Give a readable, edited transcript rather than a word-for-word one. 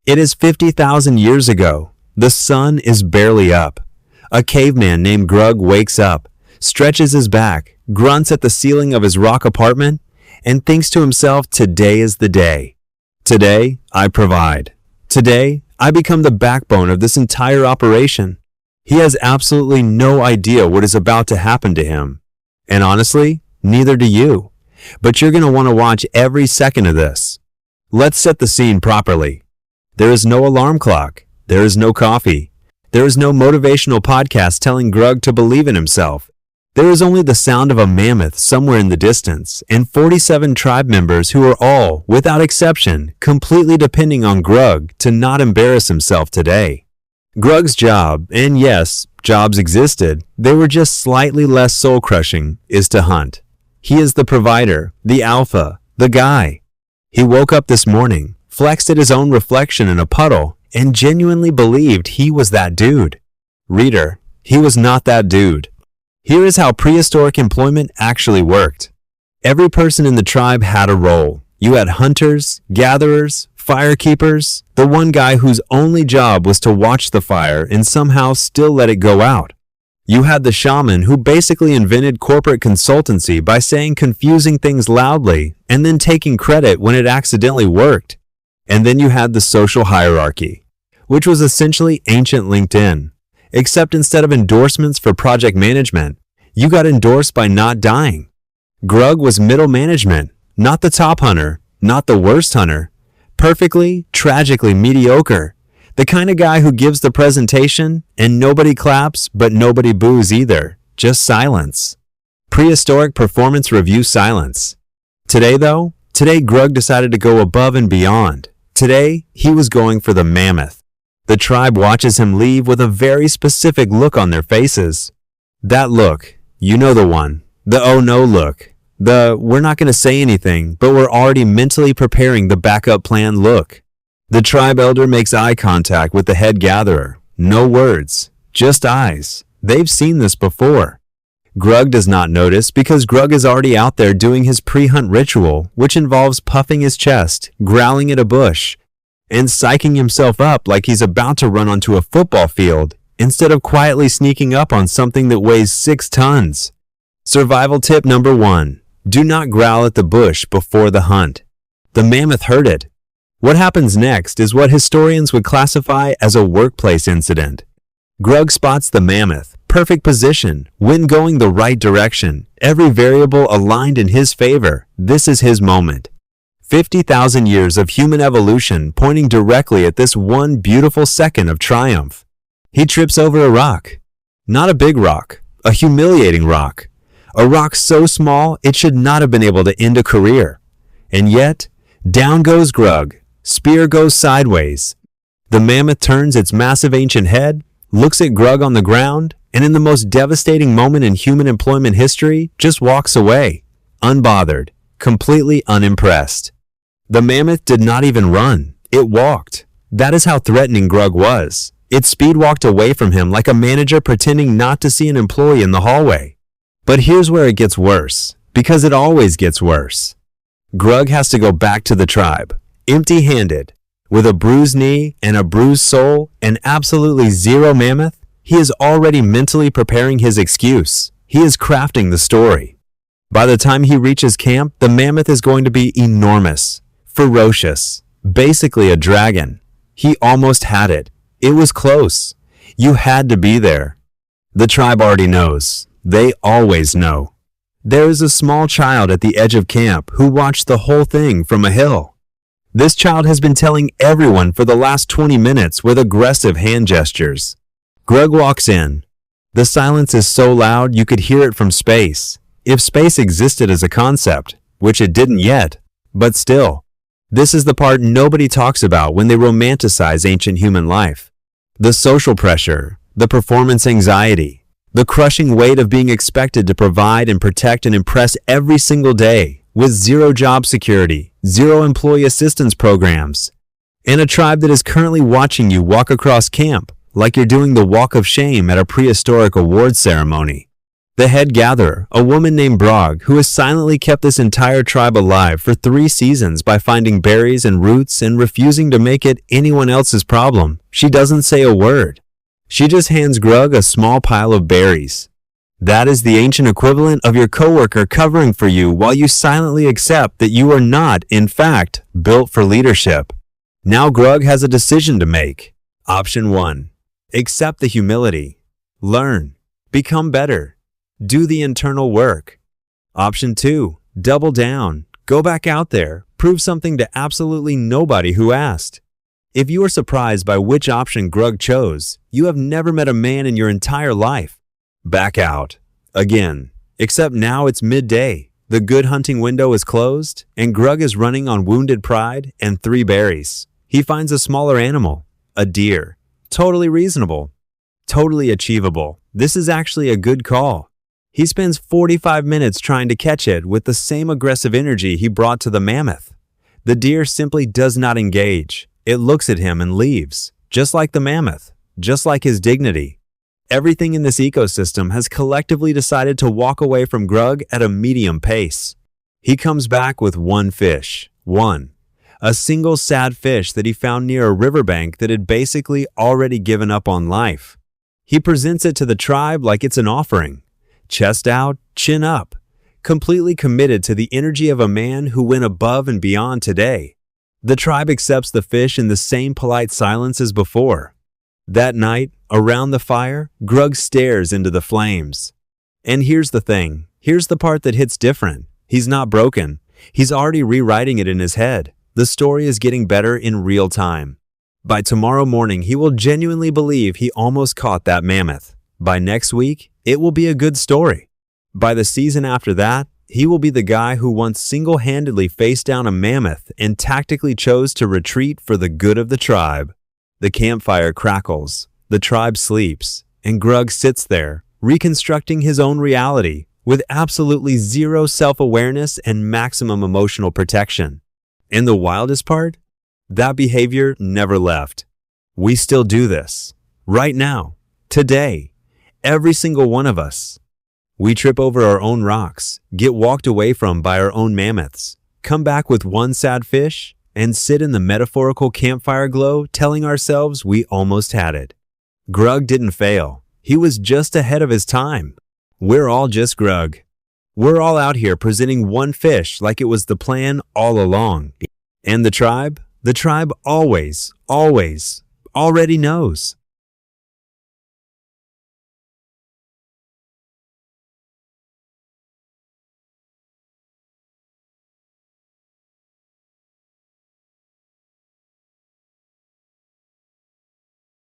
It is 50,000 years ago. The sun is barely up. A caveman named Grug wakes up, stretches his back, grunts at the ceiling of his rock apartment, and thinks to himself, today is the day. Today, I provide. Today, I become the backbone of this entire operation. He has absolutely no idea what is about to happen to him. And honestly, neither do you. But you're going to want to watch every second of this. Let's set the scene properly. There is no alarm clock. There is no coffee. There is no motivational podcast telling Grug to believe in himself. There is only the sound of a mammoth somewhere in the distance and 47 tribe members who are all, without exception, completely depending on Grug to not embarrass himself today. Grug's job, and yes, jobs existed, they were just slightly less soul-crushing, is to hunt. He is the provider, the alpha, the guy. He woke up this morning, flexed at his own reflection in a puddle, and genuinely believed he was that dude. Reader, he was not that dude. Here is how prehistoric employment actually worked. Every person in the tribe had a role. You had hunters, gatherers, firekeepers, the one guy whose only job was to watch the fire and somehow still let it go out. You had the shaman who basically invented corporate consultancy by saying confusing things loudly and then taking credit when it accidentally worked. And then you had the social hierarchy, which was essentially ancient LinkedIn. Except instead of endorsements for project management, you got endorsed by not dying. Grug was middle management, not the top hunter, not the worst hunter. Perfectly, tragically mediocre. The kind of guy who gives the presentation and nobody claps but nobody boos either. Just silence. Prehistoric performance review silence. Today though, Grug decided to go above and beyond. Today, he was going for the mammoth. The tribe watches him leave with a very specific look on their faces. That look, you know the one. The oh no look. The we're not going to say anything, but we're already mentally preparing the backup plan look. The tribe elder makes eye contact with the head gatherer. No words, just eyes. They've seen this before. Grug does not notice because Grug is already out there doing his pre-hunt ritual, which involves puffing his chest, growling at a bush, and psyching himself up like he's about to run onto a football field instead of quietly sneaking up on something that weighs 6 tons. Survival tip number 1. Do not growl at the bush before the hunt. The mammoth heard it. What happens next is what historians would classify as a workplace incident. Grug spots the mammoth, perfect position, wind going the right direction, every variable aligned in his favor. This is his moment. 50,000 years of human evolution pointing directly at this one beautiful second of triumph. He trips over a rock. Not a big rock, a humiliating rock. A rock so small it should not have been able to end a career. And yet, down goes Grug. Spear goes sideways. The mammoth turns its massive ancient head, looks at Grug on the ground, and in the most devastating moment in human employment history, just walks away, unbothered, completely unimpressed. The mammoth did not even run. It walked. That is how threatening Grug was. It speed walked away from him like a manager pretending not to see an employee in the hallway. But here's where it gets worse, because it always gets worse. Grug has to go back to the tribe, empty-handed, with a bruised knee and a bruised soul and absolutely zero mammoth. He is already mentally preparing his excuse. He is crafting the story. By the time he reaches camp, the mammoth is going to be enormous. Ferocious, basically a dragon. He almost had it. It was close. You had to be there. The tribe already knows. They always know. There is a small child at the edge of camp who watched the whole thing from a hill. This child has been telling everyone for the last 20 minutes with aggressive hand gestures. Grug walks in. The silence is so loud you could hear it from space. If space existed as a concept, which it didn't yet, but still. This is the part nobody talks about when they romanticize ancient human life. The social pressure, the performance anxiety, the crushing weight of being expected to provide and protect and impress every single day with zero job security, zero employee assistance programs, and a tribe that is currently watching you walk across camp like you're doing the walk of shame at a prehistoric awards ceremony. The head gatherer, a woman named Grug, who has silently kept this entire tribe alive for 3 seasons by finding berries and roots and refusing to make it anyone else's problem. She doesn't say a word. She just hands Grug a small pile of berries. That is the ancient equivalent of your coworker covering for you while you silently accept that you are not, in fact, built for leadership. Now Grug has a decision to make. Option 1. Accept the humility. Learn. Become better. Do the internal work. Option 2. Double down. Go back out there. Prove something to absolutely nobody who asked. If you are surprised by which option Grug chose, you have never met a man in your entire life. Back out. Again. Except now it's midday. The good hunting window is closed, and Grug is running on wounded pride and 3 berries. He finds a smaller animal, a deer. Totally reasonable. Totally achievable. This is actually a good call. He spends 45 minutes trying to catch it with the same aggressive energy he brought to the mammoth. The deer simply does not engage. It looks at him and leaves, just like the mammoth, just like his dignity. Everything in this ecosystem has collectively decided to walk away from Grug at a medium pace. He comes back with 1 fish. 1. A single sad fish that he found near a riverbank that had basically already given up on life. He presents it to the tribe like it's an offering. Chest out, chin up, completely committed to the energy of a man who went above and beyond today. The tribe accepts the fish in the same polite silence as before. That night, around the fire, Grug stares into the flames. And here's the thing. Here's the part that hits different. He's not broken. He's already rewriting it in his head. The story is getting better in real time. By tomorrow morning, he will genuinely believe he almost caught that mammoth. By next week, it will be a good story. By the season after that, he will be the guy who once single-handedly faced down a mammoth and tactically chose to retreat for the good of the tribe. The campfire crackles, the tribe sleeps, and Grug sits there, reconstructing his own reality with absolutely zero self-awareness and maximum emotional protection. And the wildest part? That behavior never left. We still do this. Right now. Today. Every single one of us. We trip over our own rocks, get walked away from by our own mammoths, come back with 1 sad fish, and sit in the metaphorical campfire glow telling ourselves we almost had it. Grug didn't fail. He was just ahead of his time. We're all just Grug. We're all out here presenting 1 fish like it was the plan all along. And the tribe always already knows.